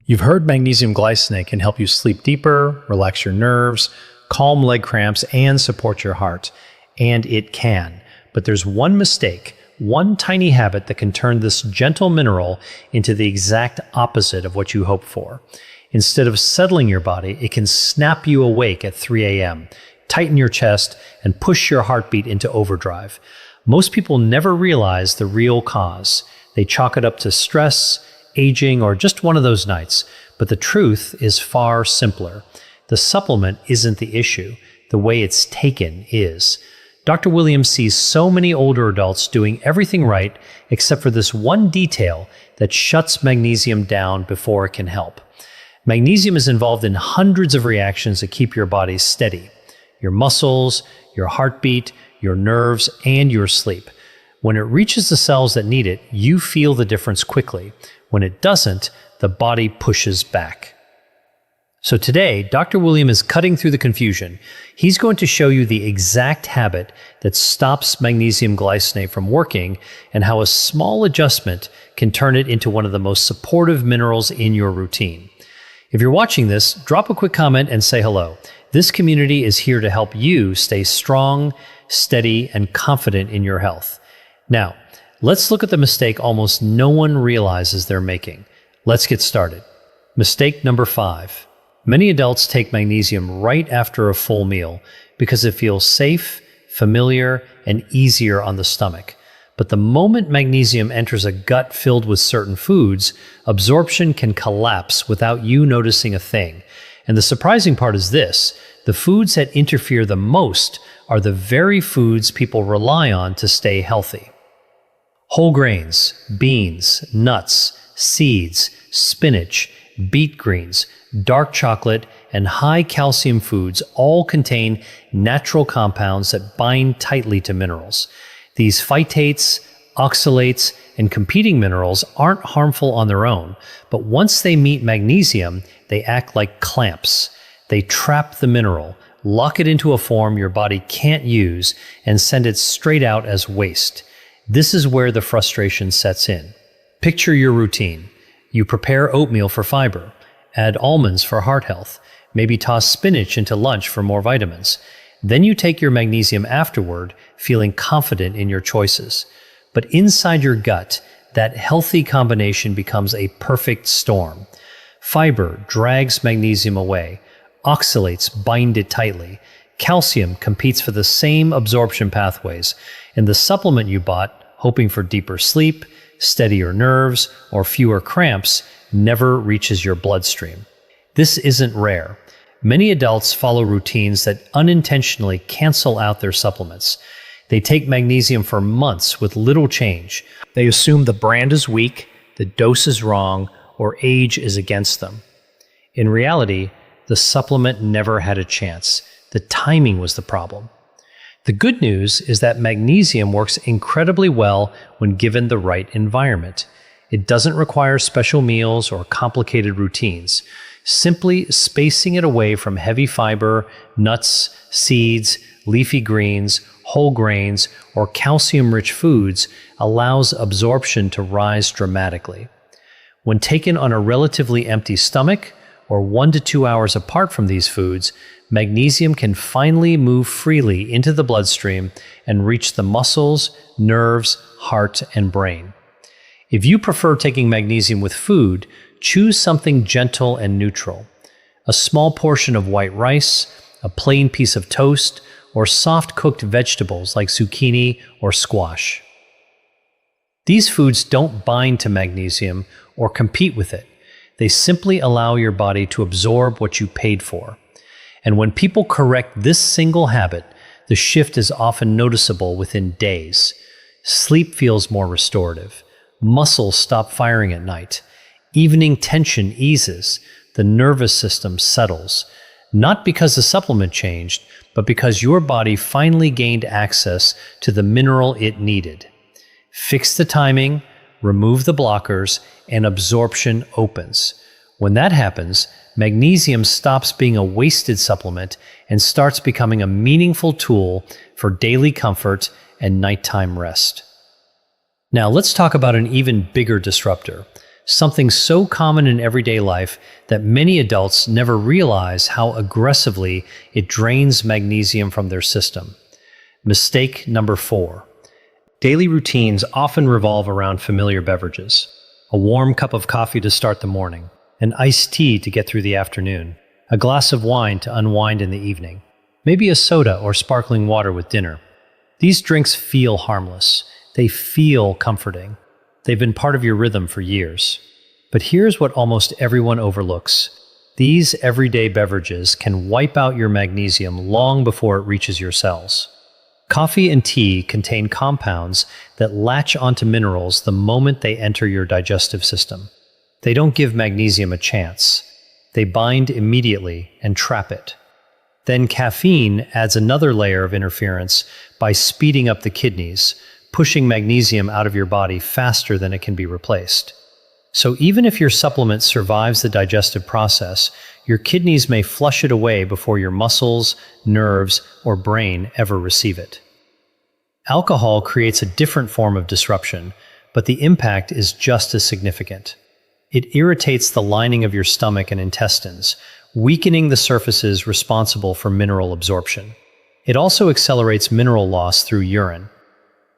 You've heard magnesium glycinate can help you sleep deeper, relax your nerves, calm leg cramps, and support your heart. And it can. But there's one mistake, one tiny habit that can turn this gentle mineral into the exact opposite of what you hope for. Instead of settling your body, it can snap you awake at 3 a.m., tighten your chest, and push your heartbeat into overdrive. Most people never realize the real cause. They chalk it up to stress, aging, or just one of those nights. But the truth is far simpler. The supplement isn't the issue. The way it's taken is. Dr. Williams sees so many older adults doing everything right except for this one detail that shuts magnesium down before it can help. Magnesium is involved in hundreds of reactions that keep your body steady. Your muscles, your heartbeat, your nerves, and your sleep. When it reaches the cells that need it, you feel the difference quickly. When it doesn't, the body pushes back. So today, Dr. William is cutting through the confusion. He's going to show you the exact habit that stops magnesium glycinate from working and how a small adjustment can turn it into one of the most supportive minerals in your routine. If you're watching this, drop a quick comment and say hello. This community is here to help you stay strong, steady, and confident in your health. Now, let's look at the mistake almost no one realizes they're making. Let's get started. Mistake number 5. Many adults take magnesium right after a full meal because it feels safe, familiar, and easier on the stomach. But the moment magnesium enters a gut filled with certain foods, absorption can collapse without you noticing a thing. And the surprising part is this: the foods that interfere the most are the very foods people rely on to stay healthy. Whole grains, beans, nuts, seeds, spinach, beet greens, dark chocolate, and high calcium foods all contain natural compounds that bind tightly to minerals. These phytates, oxalates, and competing minerals aren't harmful on their own, but once they meet magnesium, they act like clamps. They trap the mineral, lock it into a form your body can't use, and send it straight out as waste. This is where the frustration sets in. Picture your routine. You prepare oatmeal for fiber, add almonds for heart health, maybe toss spinach into lunch for more vitamins. Then you take your magnesium afterward, feeling confident in your choices. But inside your gut, that healthy combination becomes a perfect storm. Fiber drags magnesium away, oxalates bind it tightly, calcium competes for the same absorption pathways, and the supplement you bought, hoping for deeper sleep, steadier nerves, or fewer cramps, never reaches your bloodstream. This isn't rare. Many adults follow routines that unintentionally cancel out their supplements. They take magnesium for months with little change. They assume the brand is weak, the dose is wrong, or age is against them. In reality, the supplement never had a chance. The timing was the problem. The good news is that magnesium works incredibly well when given the right environment. It doesn't require special meals or complicated routines. Simply spacing it away from heavy fiber, nuts, seeds, leafy greens, whole grains, or calcium-rich foods allows absorption to rise dramatically. When taken on a relatively empty stomach, or 1 to 2 hours apart from these foods, magnesium can finally move freely into the bloodstream and reach the muscles, nerves, heart, and brain. If you prefer taking magnesium with food, choose something gentle and neutral. A small portion of white rice, a plain piece of toast, or soft-cooked vegetables like zucchini or squash. These foods don't bind to magnesium or compete with it. They simply allow your body to absorb what you paid for. And when people correct this single habit, the shift is often noticeable within days. Sleep feels more restorative. Muscles stop firing at night. Evening tension eases. The nervous system settles. Not because the supplement changed, but because your body finally gained access to the mineral it needed. Fix the timing, remove the blockers, and absorption opens. When that happens, magnesium stops being a wasted supplement and starts becoming a meaningful tool for daily comfort and nighttime rest. Now let's talk about an even bigger disruptor, something so common in everyday life that many adults never realize how aggressively it drains magnesium from their system. Mistake number 4. Daily routines often revolve around familiar beverages. A warm cup of coffee to start the morning, an iced tea to get through the afternoon, a glass of wine to unwind in the evening, maybe a soda or sparkling water with dinner. These drinks feel harmless. They feel comforting. They've been part of your rhythm for years. But here's what almost everyone overlooks. These everyday beverages can wipe out your magnesium long before it reaches your cells. Coffee and tea contain compounds that latch onto minerals the moment they enter your digestive system. They don't give magnesium a chance. They bind immediately and trap it. Then caffeine adds another layer of interference by speeding up the kidneys, pushing magnesium out of your body faster than it can be replaced. So even if your supplement survives the digestive process, your kidneys may flush it away before your muscles, nerves, or brain ever receive it. Alcohol creates a different form of disruption, but the impact is just as significant. It irritates the lining of your stomach and intestines, weakening the surfaces responsible for mineral absorption. It also accelerates mineral loss through urine.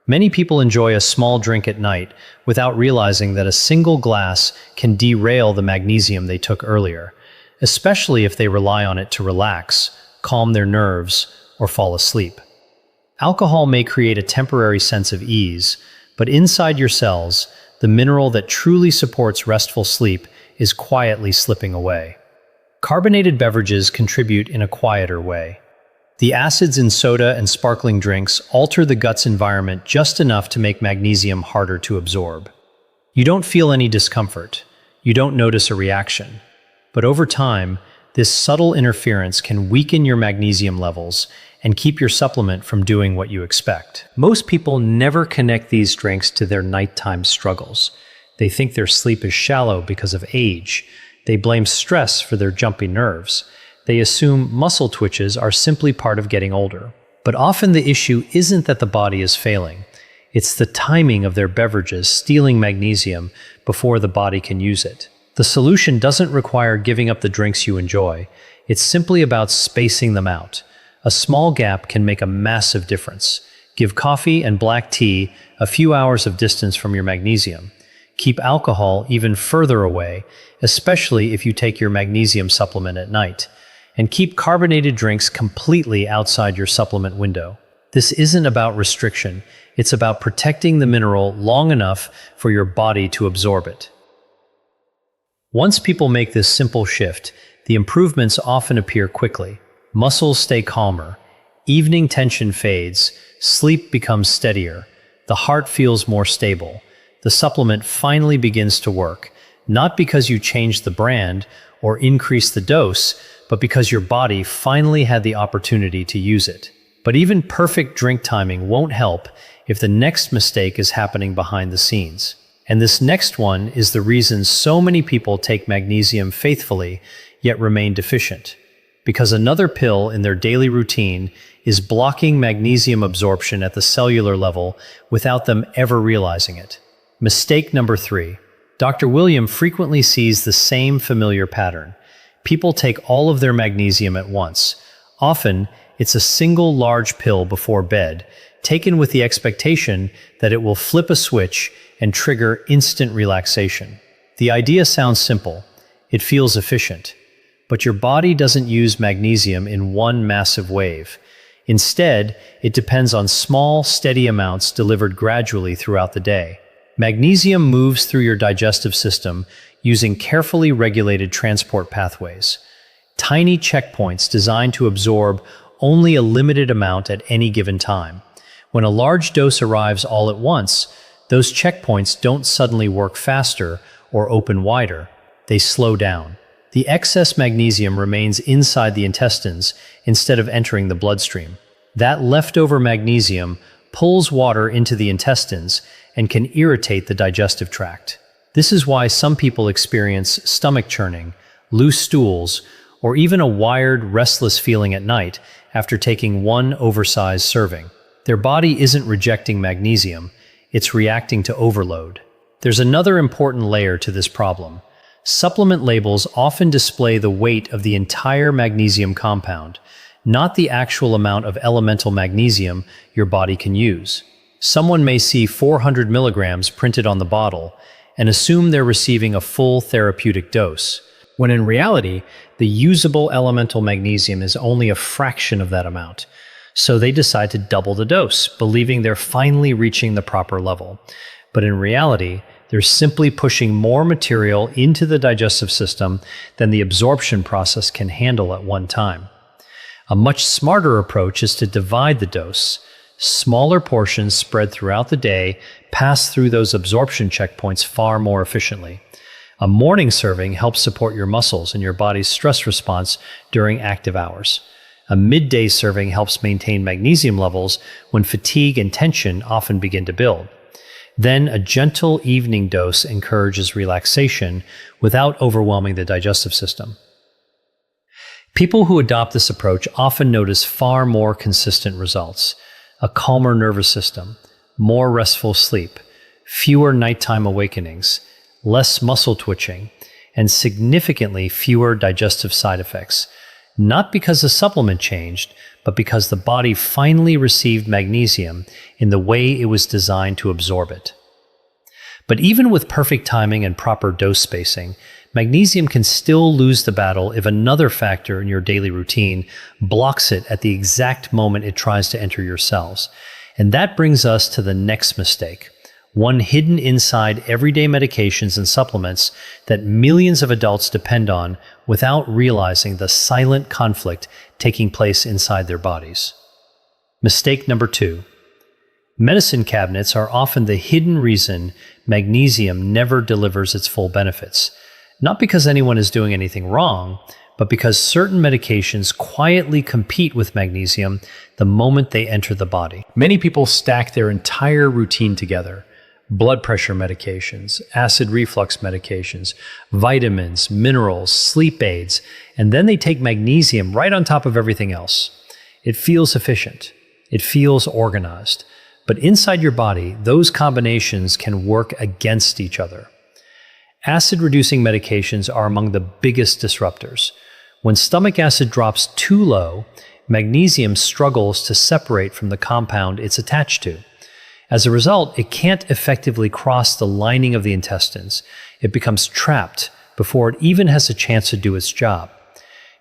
Many people enjoy a small drink at night without realizing that a single glass can derail the magnesium they took earlier, especially if they rely on it to relax, calm their nerves, or fall asleep. Alcohol may create a temporary sense of ease, but inside your cells, the mineral that truly supports restful sleep is quietly slipping away. Carbonated beverages contribute in a quieter way. The acids in soda and sparkling drinks alter the gut's environment just enough to make magnesium harder to absorb. You don't feel any discomfort. You don't notice a reaction. But over time, this subtle interference can weaken your magnesium levels and keep your supplement from doing what you expect. Most people never connect these drinks to their nighttime struggles. They think their sleep is shallow because of age. They blame stress for their jumpy nerves. They assume muscle twitches are simply part of getting older. But often the issue isn't that the body is failing. It's the timing of their beverages stealing magnesium before the body can use it. The solution doesn't require giving up the drinks you enjoy. It's simply about spacing them out. A small gap can make a massive difference. Give coffee and black tea a few hours of distance from your magnesium. Keep alcohol even further away, especially if you take your magnesium supplement at night. And keep carbonated drinks completely outside your supplement window. This isn't about restriction. It's about protecting the mineral long enough for your body to absorb it. Once people make this simple shift, the improvements often appear quickly. Muscles stay calmer, evening tension fades, sleep becomes steadier, the heart feels more stable. The supplement finally begins to work, not because you changed the brand or increased the dose, but because your body finally had the opportunity to use it. But even perfect drink timing won't help if the next mistake is happening behind the scenes. And this next one is the reason so many people take magnesium faithfully, yet remain deficient. Because another pill in their daily routine is blocking magnesium absorption at the cellular level without them ever realizing it. Mistake number 3. Dr. William frequently sees the same familiar pattern. People take all of their magnesium at once. Often, it's a single large pill before bed, taken with the expectation that it will flip a switch and trigger instant relaxation. The idea sounds simple. It feels efficient. But your body doesn't use magnesium in one massive wave. Instead, it depends on small, steady amounts delivered gradually throughout the day. Magnesium moves through your digestive system using carefully regulated transport pathways. Tiny checkpoints designed to absorb only a limited amount at any given time. When a large dose arrives all at once, those checkpoints don't suddenly work faster or open wider. They slow down. The excess magnesium remains inside the intestines instead of entering the bloodstream. That leftover magnesium pulls water into the intestines and can irritate the digestive tract. This is why some people experience stomach churning, loose stools, or even a wired, restless feeling at night after taking one oversized serving. Their body isn't rejecting magnesium, it's reacting to overload. There's another important layer to this problem. Supplement labels often display the weight of the entire magnesium compound, not the actual amount of elemental magnesium your body can use. Someone may see 400 milligrams printed on the bottle and assume they're receiving a full therapeutic dose, when in reality, the usable elemental magnesium is only a fraction of that amount. So they decide to double the dose, believing they're finally reaching the proper level. But in reality, they're simply pushing more material into the digestive system than the absorption process can handle at one time. A much smarter approach is to divide the dose. Smaller portions spread throughout the day pass through those absorption checkpoints far more efficiently. A morning serving helps support your muscles and your body's stress response during active hours. A midday serving helps maintain magnesium levels when fatigue and tension often begin to build. Then a gentle evening dose encourages relaxation without overwhelming the digestive system. People who adopt this approach often notice far more consistent results: a calmer nervous system, more restful sleep, fewer nighttime awakenings, less muscle twitching, and significantly fewer digestive side effects. Not because the supplement changed, but because the body finally received magnesium in the way it was designed to absorb it. But even with perfect timing and proper dose spacing, magnesium can still lose the battle if another factor in your daily routine blocks it at the exact moment it tries to enter your cells. And that brings us to the next mistake, one hidden inside everyday medications and supplements that millions of adults depend on without realizing the silent conflict taking place inside their bodies. Mistake number 2. Medicine cabinets are often the hidden reason magnesium never delivers its full benefits. Not because anyone is doing anything wrong, but because certain medications quietly compete with magnesium the moment they enter the body. Many people stack their entire routine together: blood pressure medications, acid reflux medications, vitamins, minerals, sleep aids, and then they take magnesium right on top of everything else. It feels efficient. It feels organized. But inside your body, those combinations can work against each other. Acid-reducing medications are among the biggest disruptors. When stomach acid drops too low, magnesium struggles to separate from the compound it's attached to. As a result, it can't effectively cross the lining of the intestines. It becomes trapped before it even has a chance to do its job.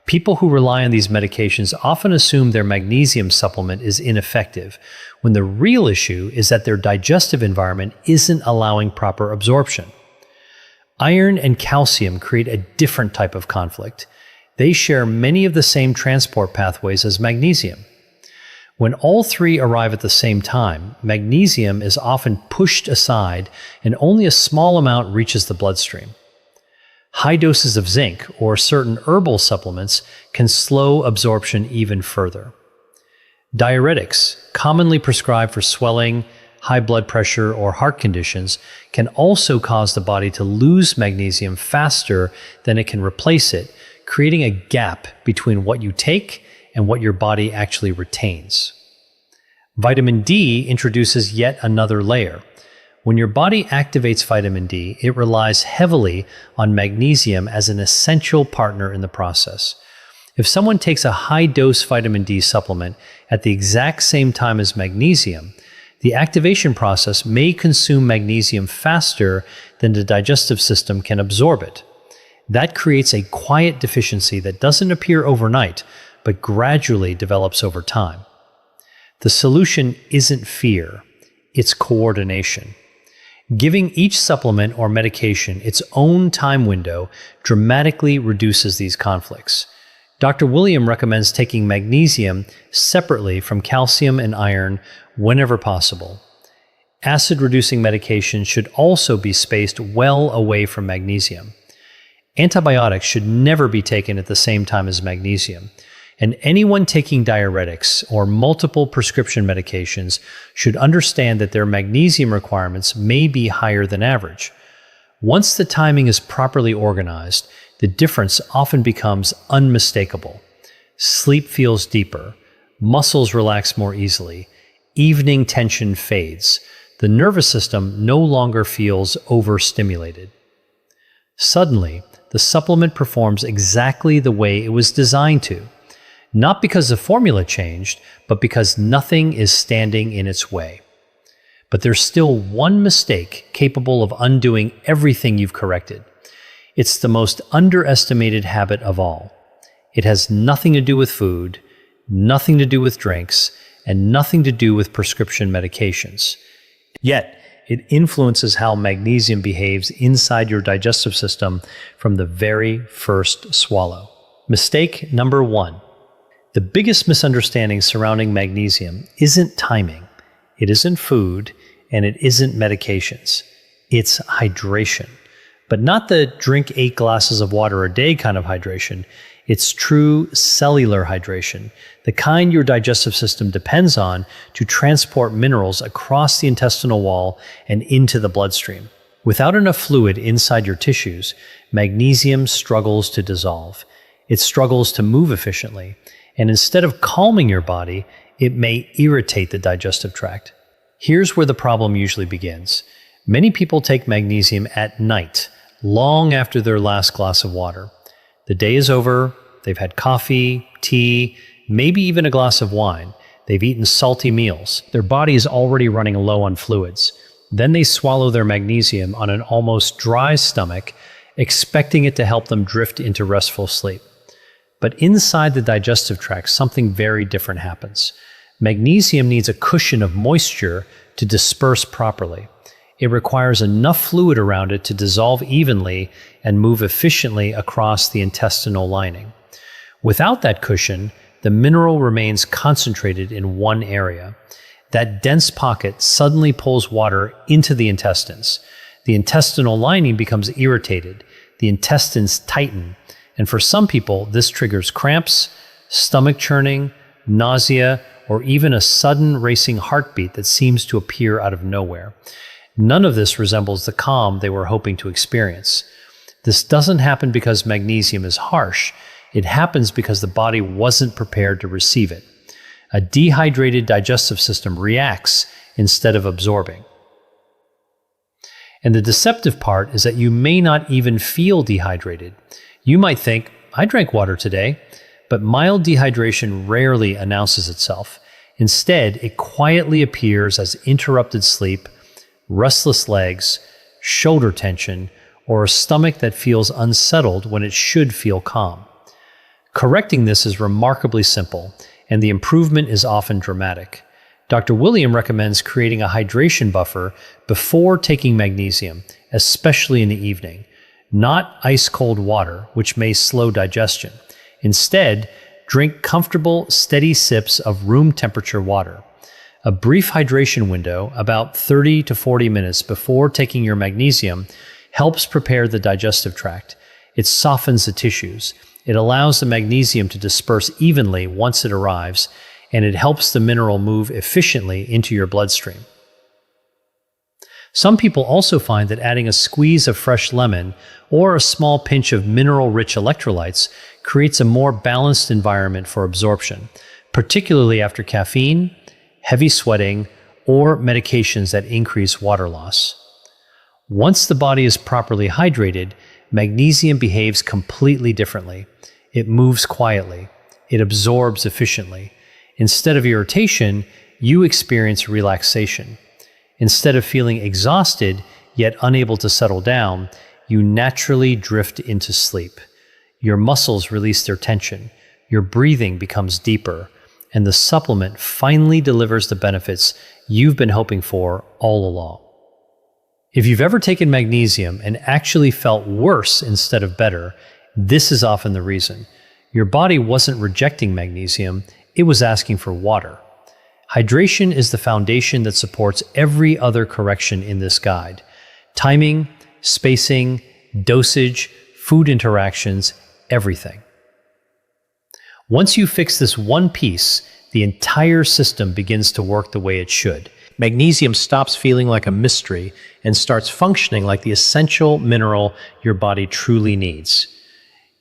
People who rely on these medications often assume their magnesium supplement is ineffective, when the real issue is that their digestive environment isn't allowing proper absorption. Iron and calcium create a different type of conflict. They share many of the same transport pathways as magnesium. When all three arrive at the same time, magnesium is often pushed aside and only a small amount reaches the bloodstream. High doses of zinc or certain herbal supplements can slow absorption even further. Diuretics, commonly prescribed for swelling, high blood pressure, or heart conditions, can also cause the body to lose magnesium faster than it can replace it, creating a gap between what you take and what your body actually retains. Vitamin D introduces yet another layer. When your body activates vitamin D, it relies heavily on magnesium as an essential partner in the process. If someone takes a high-dose vitamin D supplement at the exact same time as magnesium, the activation process may consume magnesium faster than the digestive system can absorb it. That creates a quiet deficiency that doesn't appear overnight, but gradually develops over time. The solution isn't fear, it's coordination. Giving each supplement or medication its own time window dramatically reduces these conflicts. Dr. William recommends taking magnesium separately from calcium and iron whenever possible. Acid-reducing medications should also be spaced well away from magnesium. Antibiotics should never be taken at the same time as magnesium. And anyone taking diuretics or multiple prescription medications should understand that their magnesium requirements may be higher than average. Once the timing is properly organized, the difference often becomes unmistakable. Sleep feels deeper, muscles relax more easily, evening tension fades, The nervous system no longer feels overstimulated. Suddenly, the supplement performs exactly the way it was designed to. Not because the formula changed, but because nothing is standing in its way. But there's still one mistake capable of undoing everything you've corrected. It's the most underestimated habit of all. It has nothing to do with food, nothing to do with drinks, and nothing to do with prescription medications. Yet, it influences how magnesium behaves inside your digestive system from the very first swallow. Mistake number 1. The biggest misunderstanding surrounding magnesium isn't timing, it isn't food, and it isn't medications. It's hydration. But not the drink 8 glasses of water a day kind of hydration. It's true cellular hydration, the kind your digestive system depends on to transport minerals across the intestinal wall and into the bloodstream. Without enough fluid inside your tissues, magnesium struggles to dissolve. It struggles to move efficiently, and instead of calming your body, it may irritate the digestive tract. Here's where the problem usually begins. Many people take magnesium at night, long after their last glass of water. The day is over, they've had coffee, tea, maybe even a glass of wine. They've eaten salty meals. Their body is already running low on fluids. Then they swallow their magnesium on an almost dry stomach, expecting it to help them drift into restful sleep. But inside the digestive tract, something very different happens. Magnesium needs a cushion of moisture to disperse properly. It requires enough fluid around it to dissolve evenly and move efficiently across the intestinal lining. Without that cushion, the mineral remains concentrated in one area. That dense pocket suddenly pulls water into the intestines. The intestinal lining becomes irritated. The intestines tighten. And for some people, this triggers cramps, stomach churning, nausea, or even a sudden racing heartbeat that seems to appear out of nowhere. None of this resembles the calm they were hoping to experience. This doesn't happen because magnesium is harsh. It happens because the body wasn't prepared to receive it. A dehydrated digestive system reacts instead of absorbing. And the deceptive part is that you may not even feel dehydrated. You might think, I drank water today, but mild dehydration rarely announces itself. Instead, it quietly appears as interrupted sleep, restless legs, shoulder tension, or a stomach that feels unsettled when it should feel calm. Correcting this is remarkably simple, and the improvement is often dramatic. Dr. William recommends creating a hydration buffer before taking magnesium, especially in the evening. Not ice-cold water, which may slow digestion. Instead, drink comfortable, steady sips of room temperature water. A brief hydration window, about 30 to 40 minutes before taking your magnesium, helps prepare the digestive tract. It softens the tissues. It allows the magnesium to disperse evenly once it arrives, and it helps the mineral move efficiently into your bloodstream. Some people also find that adding a squeeze of fresh lemon or a small pinch of mineral-rich electrolytes creates a more balanced environment for absorption, particularly after caffeine, heavy sweating, or medications that increase water loss. Once the body is properly hydrated, magnesium behaves completely differently. It moves quietly. It absorbs efficiently. Instead of irritation, you experience relaxation. Instead of feeling exhausted yet unable to settle down, you naturally drift into sleep. Your muscles release their tension. Your breathing becomes deeper. And the supplement finally delivers the benefits you've been hoping for all along. If you've ever taken magnesium and actually felt worse instead of better, this is often the reason. Your body wasn't rejecting magnesium, it was asking for water. Hydration is the foundation that supports every other correction in this guide. Timing, spacing, dosage, food interactions, everything. Once you fix this one piece, the entire system begins to work the way it should. Magnesium stops feeling like a mystery and starts functioning like the essential mineral your body truly needs.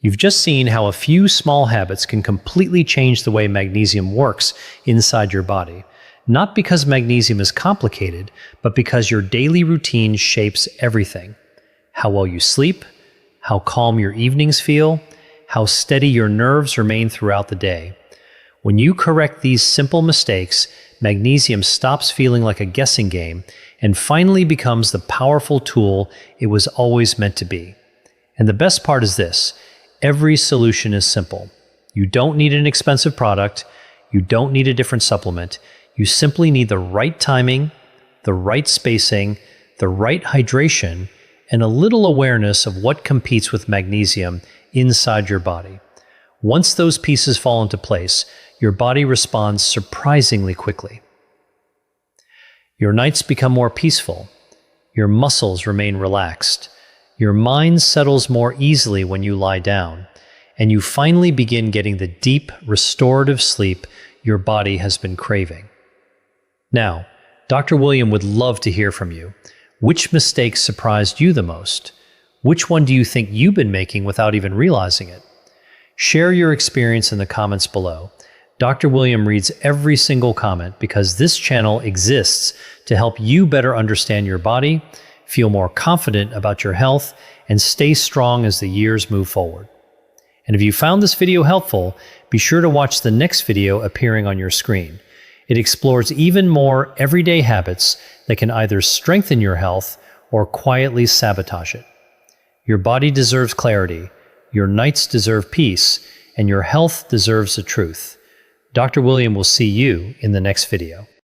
You've just seen how a few small habits can completely change the way magnesium works inside your body. not because magnesium is complicated, but because your daily routine shapes everything. How well you sleep, how calm your evenings feel, how steady your nerves remain throughout the day. When you correct these simple mistakes, magnesium stops feeling like a guessing game and finally becomes the powerful tool it was always meant to be. And the best part is this: every solution is simple. You don't need an expensive product. You don't need a different supplement. You simply need the right timing, the right spacing, the right hydration, and a little awareness of what competes with magnesium inside your body. Once those pieces fall into place, your body responds surprisingly quickly. Your nights become more peaceful. Your muscles remain relaxed. Your mind settles more easily when you lie down, and you finally begin getting the deep, restorative sleep your body has been craving. Now, Dr. William would love to hear from you. Which mistakes surprised you the most? Which one do you think you've been making without even realizing it? Share your experience in the comments below. Dr. William reads every single comment because this channel exists to help you better understand your body, feel more confident about your health, and stay strong as the years move forward. And if you found this video helpful, be sure to watch the next video appearing on your screen. It explores even more everyday habits that can either strengthen your health or quietly sabotage it. Your body deserves clarity, your nights deserve peace, and your health deserves the truth. Dr. William will see you in the next video.